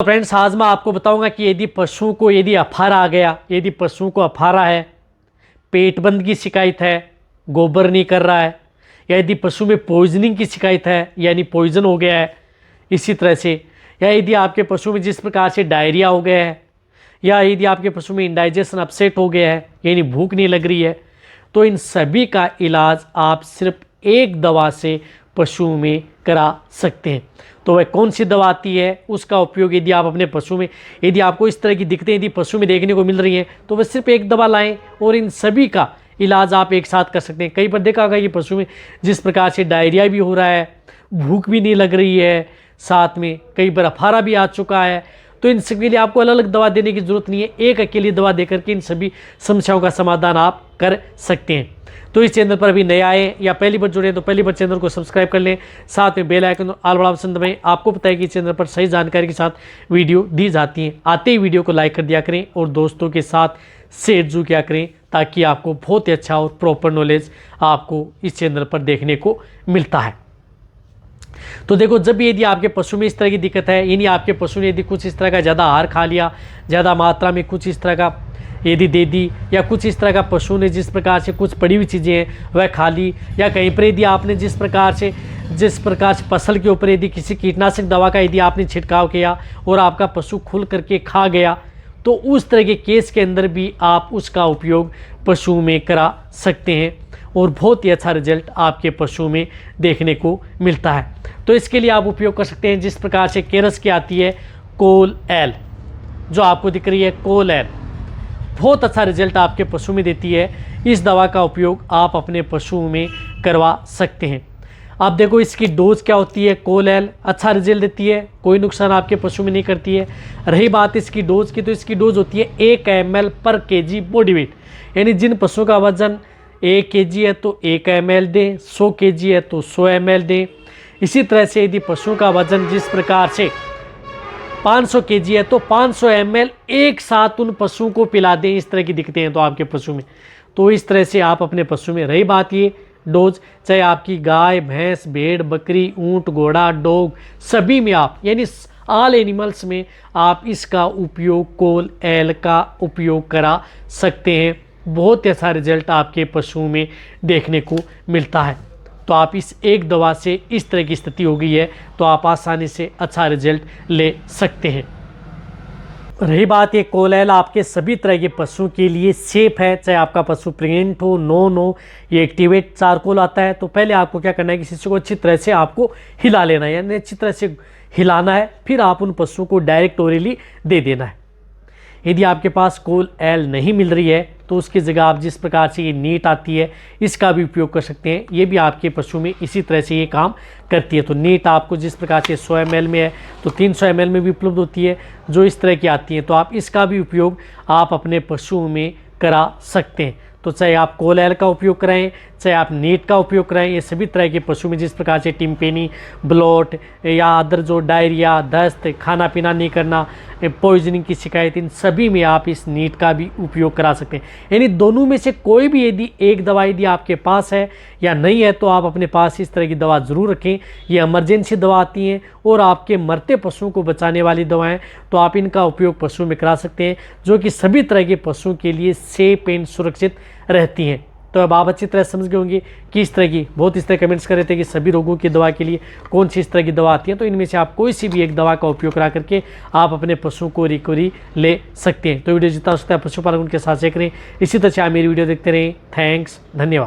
Friends, आज मैं आपको बताऊंगा कि यदि पशुओं को अफारा आ गया, यदि पशुओं को अफारा है, पेट बंद की शिकायत है, गोबर नहीं कर रहा है, या यदि पशु में पॉइजनिंग की शिकायत है यानी पॉइजन हो गया है, इसी तरह से, या यदि आपके पशु में जिस प्रकार से डायरिया हो गया है, या यदि आपके पशु में इंडाइजेशन अपसेट हो गया है यानी भूख नहीं लग रही है, तो इन सभी का इलाज आप सिर्फ एक दवा से पशु में करा सकते हैं। तो वह कौन सी दवा आती है, उसका उपयोग यदि आप अपने पशु में, यदि आपको इस तरह की दिक्कतें यदि पशु में देखने को मिल रही हैं, तो वह सिर्फ एक दवा लाएं और इन सभी का इलाज आप एक साथ कर सकते हैं। कई बार देखा होगा कि पशु में जिस प्रकार से डायरिया भी हो रहा है, भूख भी नहीं लग रही है, साथ में कई बार अफारा भी आ चुका है, तो इन सभी के लिए आपको अलग अलग दवा देने की जरूरत नहीं है, एक अकेली दवा देकर के इन सभी समस्याओं का समाधान आप कर सकते हैं। तो इस चैनल पर अभी नए आए या पहली बार जुड़े तो पहली बार चैनल को सब्सक्राइब कर लें, साथ में बेल आइकन ऑल बड़ा ऑप्शन दबाएं। आपको पता है कि चैनल पर सही जानकारी के साथ वीडियो दी जाती हैं। आते ही वीडियो को लाइक कर दिया करें और दोस्तों के साथ शेयर जरूर किया करें, ताकि आपको बहुत ही अच्छा और प्रॉपर नॉलेज आपको इस चैनल पर देखने को मिलता है। तो देखो, जब यदि आपके पशु में इस तरह की दिक्कत है, यानी आपके पशु ने यदि कुछ इस तरह का ज़्यादा आहार खा लिया, ज़्यादा मात्रा में कुछ इस तरह का यदि दे दी, या कुछ इस तरह का पशु ने जिस प्रकार से कुछ पड़ी हुई चीज़ें हैं वह खा ली, या कहीं पर यदि आपने जिस प्रकार से फसल के ऊपर यदि किसी कीटनाशक दवा का यदि आपने छिड़काव किया और आपका पशु खुल करके खा गया, तो उस तरह के केस के अंदर भी आप उसका उपयोग पशु में करा सकते हैं और बहुत ही अच्छा रिजल्ट आपके पशु में देखने को मिलता है। तो इसके लिए आप उपयोग कर सकते हैं जिस प्रकार से केरस की आती है कोल एल, जो आपको दिख रही है कोल एल, बहुत अच्छा रिजल्ट आपके पशु में देती है। इस दवा का उपयोग आप अपने पशु में करवा सकते हैं। आप देखो, इसकी डोज क्या होती है, कोल एल अच्छा रिजल्ट देती है, कोई नुकसान आपके पशु में नहीं करती है। रही बात इसकी डोज की, तो इसकी डोज होती है 1 ml पर kg बॉडी वेट, यानी जिन पशुओं का वजन 1 kg है तो 1 ml दें, 100 kg है तो 100 ml दें। इसी तरह से यदि पशुओं का वजन जिस प्रकार से 500 kg है तो 500 ml एक साथ उन पशुओं को पिला दें। इस तरह की दिक्कतें हैं तो आपके पशु में, तो इस तरह से आप अपने पशु में, रही बात ये डोज, चाहे आपकी गाय, भैंस, भेड़, बकरी, ऊंट, घोड़ा, डॉग, सभी में आप, यानी ऑल एनिमल्स में आप इसका उपयोग कोल एल का उपयोग करा सकते हैं। बहुत अच्छा रिजल्ट आपके पशु में देखने को मिलता है। तो आप इस एक दवा से इस तरह की स्थिति हो गई है तो आप आसानी से अच्छा रिजल्ट ले सकते हैं। रही बात ये कोल एल आपके सभी तरह के पशुओं के लिए सेफ है, चाहे आपका पशु प्रेग्नेंट हो, नॉन हो। ये एक्टिवेट चारकोल आता है। तो पहले आपको क्या करना है कि शिशु को अच्छी तरह से आपको हिला लेना है, यानी अच्छी तरह से हिलाना है, फिर आप उन पशुओं को डायरेक्ट ओरली दे देना है। यदि आपके पास कोल एल नहीं मिल रही है तो उसकी जगह आप जिस प्रकार से ये नीट आती है इसका भी उपयोग कर सकते हैं। ये भी आपके पशु में इसी तरह से ये काम करती है। तो नीट आपको जिस प्रकार से 100 ml में है तो 300 ml में भी उपलब्ध होती है, जो इस तरह की आती है। तो आप इसका भी उपयोग आप अपने पशुओं में करा सकते हैं। तो चाहे आप कोल एल का उपयोग कराएं, चाहे आप नीट का उपयोग कराएं, ये सभी तरह के पशु में जिस प्रकार से टिम्पेनी, ब्लॉट या अदर जो डायरिया, दस्त, खाना पीना नहीं करना, पॉइजनिंग की शिकायत, इन सभी में आप इस नीट का भी उपयोग करा सकते हैं। यानी दोनों में से कोई भी यदि एक दवा यदि आपके पास है या नहीं है तो आप अपने पास इस तरह की दवा ज़रूर रखें। ये इमरजेंसी दवा आती हैं और आपके मरते पशुओं को बचाने वाली दवाएं, तो आप इनका उपयोग पशु में करा सकते हैं, जो कि सभी तरह के पशुओं के लिए सेफ एंड सुरक्षित रहती हैं। तो अब आप अच्छी तरह समझ गए होंगे कि इस तरह की, बहुत इस तरह कमेंट्स कर रहे थे कि सभी रोगों की दवा के लिए कौन सी इस तरह की दवा आती है। तो इनमें से आप कोई सी भी एक दवा का उपयोग करा करके आप अपने पशुओं को रिकवरी ले सकते हैं। तो वीडियो जितना हो सकता है पशुपालन के साथ शेयर करें। इसी तरह से आप मेरी वीडियो देखते रहें। थैंक्स, धन्यवाद।